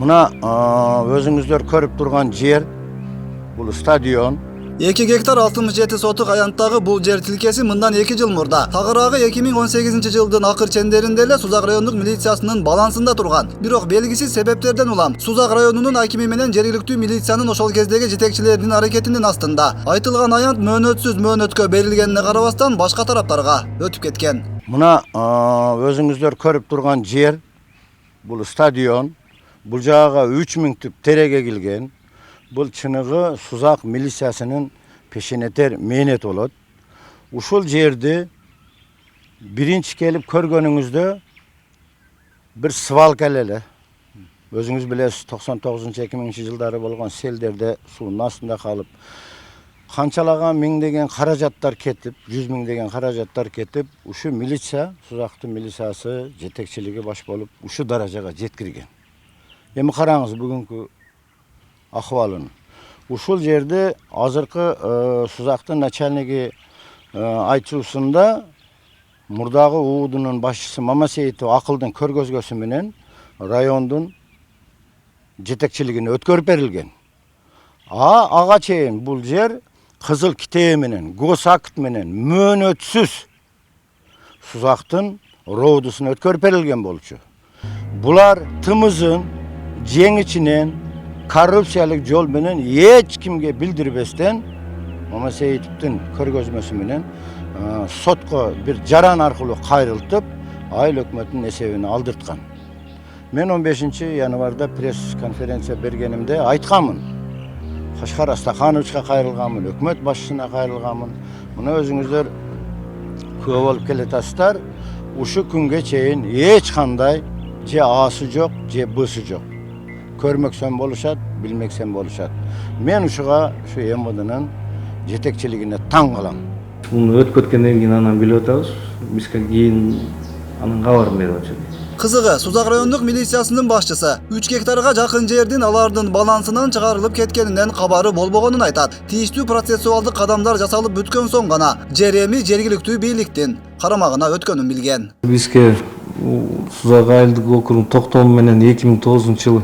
Muna özüңүздөр көрүп турган жер бул стадион. 2 гектар 67 сотук аянттагы бул жер тилкеси мындан 2 жыл мурда тагыраагы 2018 жылдын акыр чендеринде эле Сузак райондук милициясынын балансында турган. Бирок белгисиз себептерден улам Сузак районунун акими менен жергиликтүү милициянын ошол кездеги жетекчилеринин аракетинин астында айтылган аянт мөөнөтсүз мөөнөткө берилгенине карабастан башка тараптарга өтүп кеткен. Мына өзүңүздөр көрүп турган жер бул стадион. Бул жагага 3000 түп тереге келген. Бұл чыныгы Сузак милициясынын пешенетер мээнети болот. Ушул жерди биринчи келип көргөнүңүздө бир свалка эле. Өзүңүз билесиз, 99-2000 жылдары болгон селдерде суунун астында калып, канчалаган миңдеген каражаттар кетип, 100 миңдеген каражаттар кетип, ушу милиция, Сузактын милициясы жетекчилиги баш болуп, ушу даражага жеткирген. Эми караңыз бүгүнкү ахвалын. Ушул жерде азыркы Сузактын начальниги айтуусунда мурдагы УУДунун башчысы Мамасеитов акылдын көргөзгөсү менен райондун жетекчилигине өткөрүп берилген. Ага чейин бул жер кызыл китеби менен, госакт менен мөөнөтсүз Сузактын роодусуна өткөрүп берилген болчу. Булар тымызын жеңичинен коррупциялык жол менен эч кимге билдирбестен Мамасеитовдун көргөзмөсү менен сотко бир жаран аркылуу кайрылтып, айыл өкмөтүнүн эсебине алдырткан. Мен 15 январда пресс конференция бергенимде айтканмын. Кашкар Астахановичка кайрылганмын, өкмөт башчысына кайрылганмын. Мына өзүңүздөр күбө болуп келатасыздар. Ушу күнгө чейин эч кандай же A'сы жок, же Б'сы жок. Көрмөксөн болушат, билмексен болушат. Мен ушуга ушу МВДнын жетекчилигине таң калам. Муну өтүп кеткенден кийин анан билип атабыз. Бизге кийин анын кабарын берип атышат. Кызыгы, Сузак райондук милициясынын башчысы 3 гектарга жакын жердин алардын балансынан чыгарылып кеткенинен кабары болбогонун айтат. Тийиштүү процессуалдык кадамдар жасалып бүткөн соң гана жер эми жергиликтүү бийликтин карамагына өткөнүн билген. Бизге Сузак айылдык округунун токтому менен 2009-жылы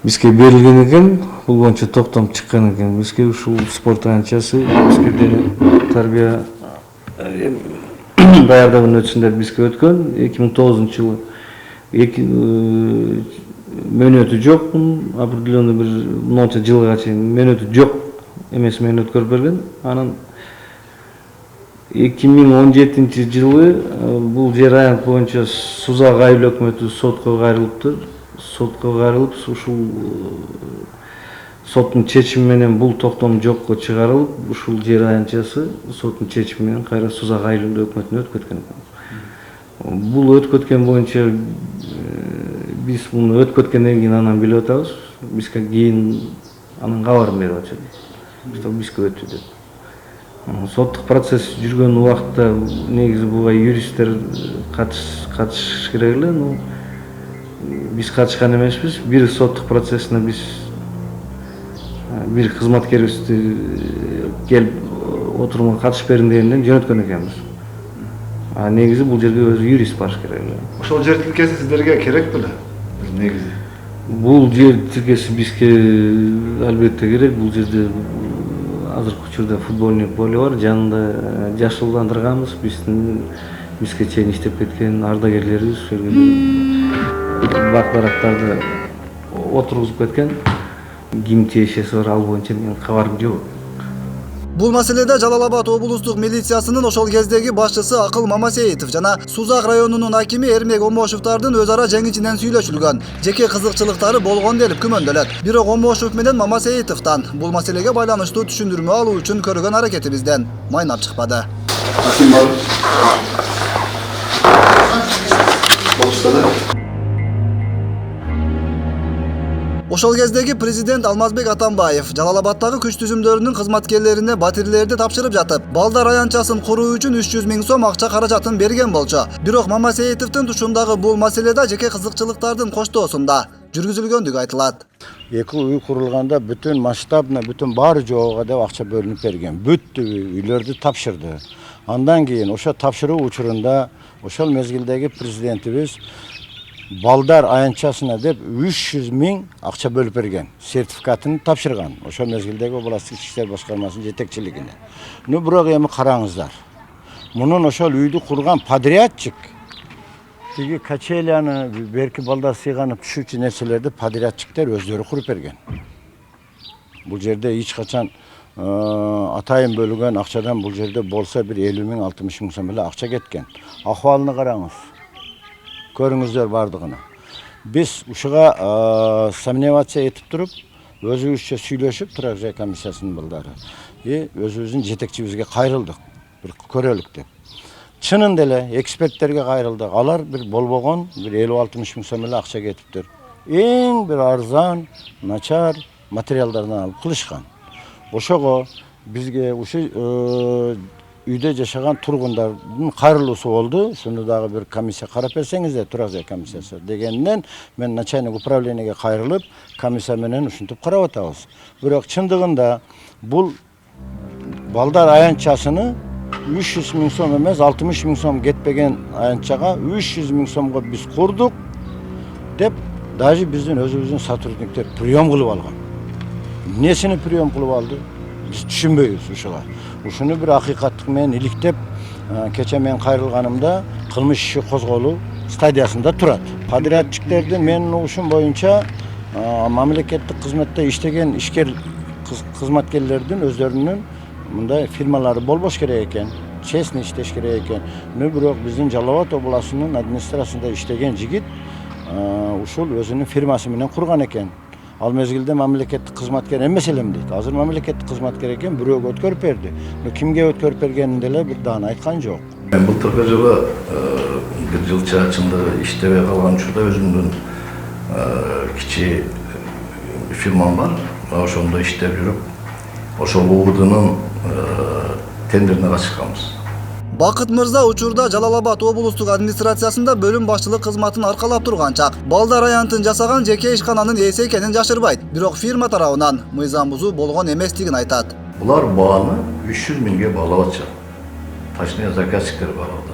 бизге берилген экен, бул боюнча токтом чыккан экен. Бизге ушул спорт аянтчасы, бизге дене тарбия даярдыгынын өтүшүндө бизге өткөн. 2009-жылы мөөнөтү жок, определенный бир монча жылга чейин мөөнөтү жок эмес мөөнөт көрүп берген. Анан 2017-жылы бул жер аянт боюнча Сузак айыл өкмөтү сотко кайрылыптыр. Сотко кайрылып, ушул соттун чечими менен бул токтом жокко чыгарылып, ушул жер аянтчасы соттун чечими менен кайра Сузак айыл өкмөтүнө өтүп кеткен экен. Бул өтүп кеткен боюнча биз муну өтүп кеткенден кийин анан билип атабыз. Бизге кийин анын кабарын берип атышат. Что бизге өттү деп. Соттук процесс жүргөн убакта негизи буга юристтер катышыш керек эле, но биз катышкан эмеспиз. Бир соттук процессине биз бир кызматкерибизди келип отурумга катышып берин дегенден жөнөткөн экенбиз. Негизи бул жерге өзү юрист барыш керек эле. Ошол жер тилкеси сиздерге керек беле? Негизи. Бул жер тилкеси бизге албетте керек. Бул жерде азыркы учурда футбольный поле бар, жанында жашылдандырганбыз. Бизге чейин иштеп кеткен ардагерлерибиз бак-барактарды отургузуп кеткен. Ким тиешеси бар, ал боюнча менин кабарым жок. Бул маселеде Жалал Абад облустук милициясынын ошол кездеги башчысы Акыл Мамасеитов жана Сузак районунун акими Эрмек Омошевдардын өз ара жеңичинен сүйлөшүлгөн, жеке кызыкчылыктары болгон делип күмөндөлөт. Бирок Омошев менен Мамасеитовдон бул маселеге байланыштуу түшүндүрмө алуу үчүн көргөн аракетибизден майнап чыкпады. Ошол кездеги президент Алмазбек Атамбаев Жалал Абадтагы күч түзүмдөрүнүн кызматкерлерине батирлерди тапшырып жатып, балдар аянтчасын куруу үчүн 300 000 сом акча каражатын берген болчу. Бирок Мамасеитовдун тушундагы бул маселеде жеке кызыкчылыктардын коштоосунда жүргүзүлгөндүгү айтылат. Эки үй курулганда бүтүн масштабына, бүтүн баары жоога деп акча бөлүнүп берген. Бүт үйлөрдү тапшырды. Андан кийин ошо тапшыруу учурунда ошол мезгилдеги президентибиз балдар аянтчасына деп 300 000 акча бөлүп берген. Сертификатын тапшырган. Ошол мезгилдеги областык ички иштер башкармасынын жетекчилигине. Бирок эми караңыздар. Мунун ошол үйдү курган подрядчик тиги качеляны берки балдар сыйганып түшүүчү нерселерди подрядчиктер өздөрү куруп берген. Бул жерде эч качан атайын бөлүнгөн акчадан бул жерде болсо бир 50 000 60 000 сом эле акча кеткен. Акыбалын караңыз. Көрүңүздөр бардыгына. Биз ушуга сомневация этип туруп, өзүбүзчө сүйлөшүп турак жай комиссиясынын балдары өзүбүздүн жетекчибизге кайрылдык. Bir körөлүк деп. Чынында эле эксперттерге кайрылдык. Алар бир болбогон бир 50-60 000 сом эле акча кетиптир. Эң бир арзан, начар материалдардан алып кылышкан. Ошого бизге ушу үйдө жашаган тургундардын кайрылуусу болду. Шуну дагы бир комиссия карап берсеңиздер, турак жай комиссиясы дегенден мен начальник управлениеге кайрылып, комиссия менен ушинтип карап атабыз. Бирок чындыгында бул балдар аянтчасыны 300 000 сом эмес, 60 000 сом кетпеген аянтчага 300 000 сомго биз курдук деп, даже биздин өзүбүздүн сотрудниктер прием кылып алган. Эмнесини прием кылып алды? Биз түшүнбөйбүз ушуга. Ушуну бир акыйкаттык менен иликтеп, кече мен кайрылганымда кылмыш иши козголуу стадиясында турат. Подрядчиктердин менин угушум боюнча мамлекеттик кызматта иштеген ишкер кызматкерлердин өздөрүнүн мындай фирмалары болбош керек экен, честный иштеш керек экен. Бирок биздин Жалал Абад областынын администрациясында иштеген жигит ушул өзүнүн фирмасы менен курган экен. Ал мезгилде мамлекеттик кызматкер эмес элем дейт. Азыр мамлекеттик кызматкер экен, бирөөгө өткөрүп берди. Кимге өткөрүп бергенин деле бир даана айткан жок. Былтыркы жылы бир жылча чындыгы иштебей калган учурда өзүмдүн кичи фирмам бар. Ошондо иштеп жүрүп, ошол УУДнун тендерине катышканбыз. Бакыт мырза учурда Жалал Абад облустук администрациясында бөлүм башчылык кызматын аркалап турган чак. Балдар аянтын жасаган жеке ишкананын ээси экенин жашырбайт. Бирок фирма тарабынан мыйзам бузуу болгон эместигин айтат. Булар бааны 300 000ге баалап атышат. Точнее заказчиктер баалаат.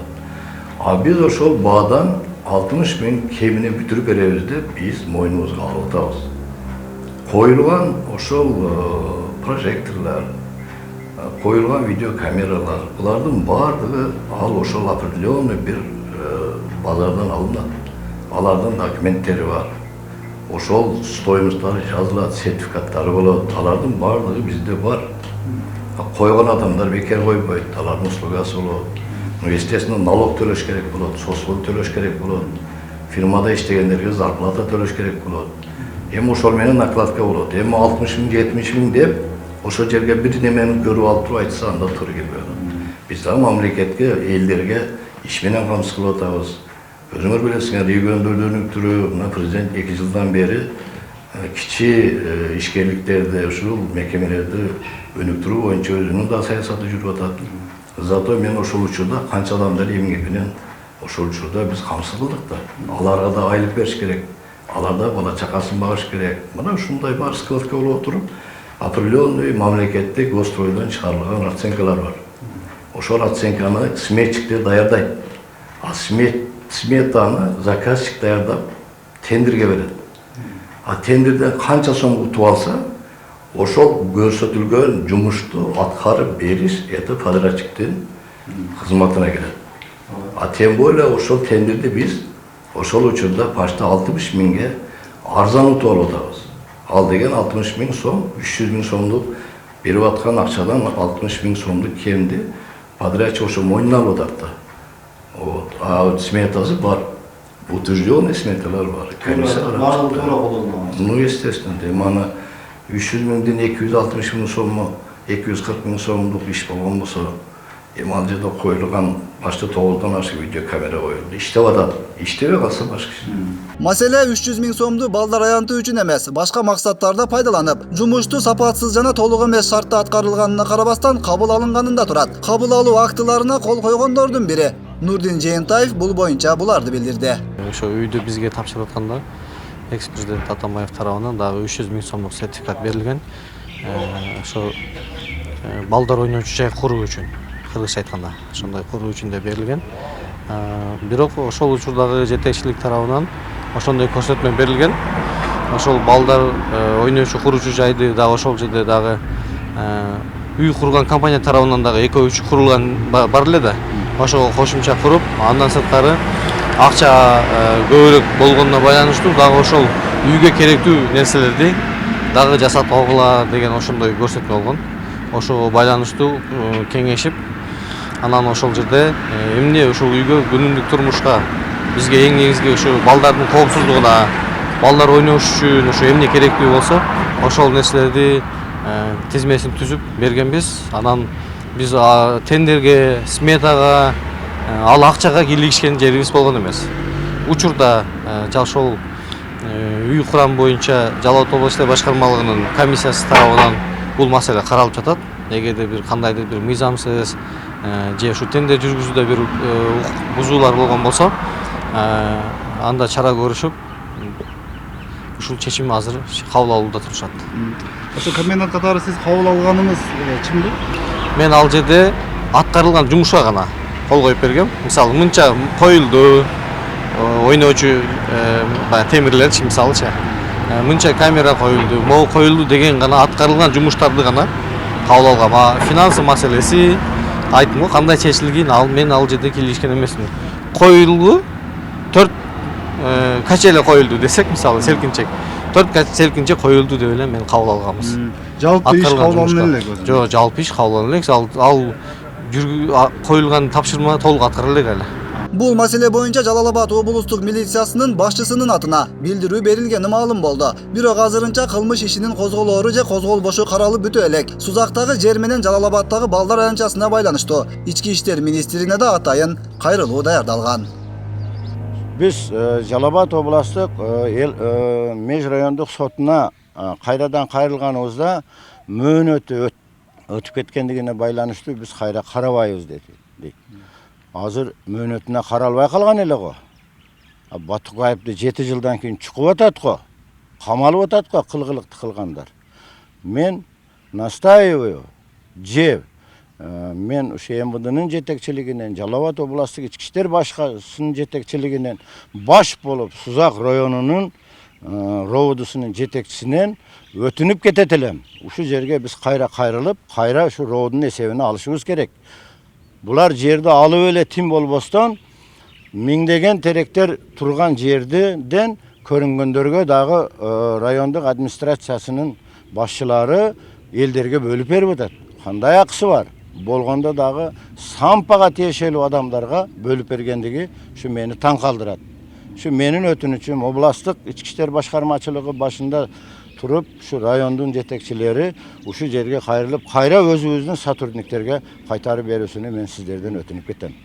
А биз ошол баадан 60 000 кемине бүтүрүп беребиз деп биз мойнубузга алып атабыз. Коюлган ошол прожекторлор, коюлган видеокамералар, булардын баардыгы ал ошол определенный бир базардан алынат. Алардын документтери бар. Ошол стоимосттары жазылат, сертификаттары болот. Алардын баардыгы бизде бар. Койгон адамдар бекер койбойт, алардын услугасы болот. Естественно, налог төлөш керек болот, соцфонд төлөш керек болот. Фирмада иштегендерге зарплата төлөш керек болот. Эми ошол менен накладка болот. Эми 60 000, 70 000 деп ошол жерге бир немени көрүп алып туруп айтса, анда туура келбей калат. Биз дагы мамлекетке, элдерге иш менен камсыз кылып атабыз. Өзүңөр билесиңер, региондордун өнүктүрүү, мына президент 2 жылдан бери кичи ишкерликтерди, ушул мекемелерди өнүктүрүү боюнча өзүнүн да саясаты жүрүп атат. Зато мен ошол учурда канча адамдар эмгек менен ошол учурда биз камсыз кылдык да. Аларга да айлык бериш керек. Аларда бала чакасын багыш керек. Мына ушундай бар складка болуп отуруп, определенный мамлекеттик гостройдон чыгарылган оценкалар бар. Ошол оценканы сметчиктер даярдайт. А сметаны заказчик даярдап тендерге берет. А тендерден канча сом утуп алса, ошол көрсөтүлгөн жумушту аткарып бериш это подрядчиктин кызматына кирет. А тем более ошол тендерди биз ошол учурда почти 60 000ге арзан утуп алып атабыз. Ал деген 60 000 сом, 300 000 сомдук берип аткан акчадан 60 000 сомдук кемди подрядчик ошо мойнуна алып атат да. Вот. А сметасы бар. Утвержденный сметалар бар. Барлыгы туура колдонулган. Ну, естественно, мана 300 000ден 260 000 сомго 240 000 сомдук иш болгон болсо, эми ал жерде коюлган башта 9дан ашык видеокамера коюлду. Иштеп атат. Иштебей калса башка иш. Маселе 300 000 сомду балдар аянты үчүн эмес, башка максаттарда пайдаланып, жумушту сапатсыз жана толук эмес шартта аткарылганына карабастан кабыл алынганында турат. Кабыл алуу актыларына кол койгондордун бири Нурдин Жээнтаев бул боюнча буларды билдирди. Ошо үйдү бизге тапшырып атканда экс-президент Атамбаев тарабынан дагы 300 000 сомдук сертификат берилген. Ошо балдар ойночу жай куруу үчүн, кыргызча айтканда, ошондой куруу үчүн да берилген. Бирок ошол учурдагы жетекчилик тарабынан ошондой көрсөтмө берилген. Ошол балдар ойночу куручу жайды дагы ошол жерде дагы үй курган компания тарабынан дагы 2-3 курулган бар эле да. Ошого кошумча куруп, андан сырткары акча көбүрөөк болгонуна байланыштуу дагы ошол үйгө керектүү нерселерди дагы жасатууга деген ошондой көрсөтмө болгон. Ошого байланыштуу кеңешип, анан ошол жерде эмне ушул үйгө күнүмдүк турмушка бизге эң негизги ушу балдардын коопсуздугуна, балдар ойнош үчүн ушу эмне керектүү болсо, ошол нерселерди тизмесин түзүп бергенбиз. Анан биз тендерге, сметага, ал акчага кийлигишкен жерибиз болгон эмес. Учурда ошол үй курам боюнча Жалал Абад областық башкармалыгынын комиссиясы тарабынан бул маселе каралып жатат. Эгерде бир кандайдыр бир мыйзамсыз же ушу тендер жүргүзүүдө бир бузуулар болгон болсо, анда чара көрүшүп, ушул чечим азыр кабыл алууда турушат. Ошо комендант катары сиз кабыл алганыңыз чынбы? Мен ал жерде аткарылган жумушка гана кол коюп бергем. Мисалы мынча коюлду, ойночу темирлерчи мисалычы. Мынча камера коюлду, могу коюлду деген гана аткарылган жумуштарды гана кабыл алгам. Финансы маселеси айттым го кандай чечилген, мен ал жерде кийлигишкен эмесмин. Коюлду 4 качеле коюлду десек, мисалы селкинчек 4 селкинчек коюлду деп эле мен кабыл алганбыз. Жалпы иш кабыл алынып элек. Жок, жалпы иш кабыл алынып элек. Ал коюлган тапшырма толук аткарыла элек эле. Бул маселе боюнча Жалал Абад облустук милициясынын башчысынын атына билдирүү берилгени маалым болду. Бирок азырынча кылмыш ишинин козголоору же козголбошу каралып бүтө элек. Сузактагы жер менен Жалал Абадтагы балдар аянтчасына байланыштуу Ички иштер министрине да атайын кайрылуу даярдалган. Biz Жалал Абад областық межрайондық сотына кайрадан кайрылганыбызда мөөнөтү өтүп кеткендигине байланыштуу биз кайра карабайбыз дейт. Азыр мөөнөтүнө каралбай калган эле го. Батукаевди 7 жылдан кийин чукуп атат го. Камалып атат го кылгылыкты кылгандар. Мен настаиваю мен ушу МВДнын жетекчилигинен, Жалал Абад областык ички иштер башкармасынын жетекчилигинен баш болуп Сузак районунун ровдусунун жетекчисинен өтүнүп кетет элем. Ушу жерге биз кайрылып, ушу ровдун эсебине алышыбыз керек. Булар жерди алып эле тим болбостон, миңдеген теректер турган жерден көрүнгөндөргө дагы райондук администрациясынын башчылары элдерге бөлүп берип атат. Кандай акысы бар? Болгондо дагы сампага тиешелүү адамдарга бөлүп бергендиги ушу мени таң калтырат. Ушу менин өтүнүчүм областык ички иштер башкармачылыгы башында туруп, ушу райондун жетекчилери ушу жерге кайрылып, кайра өзүбүздүн сотрудниктерге кайтарып берүүсүнү мен сиздерден өтүнүп кетем.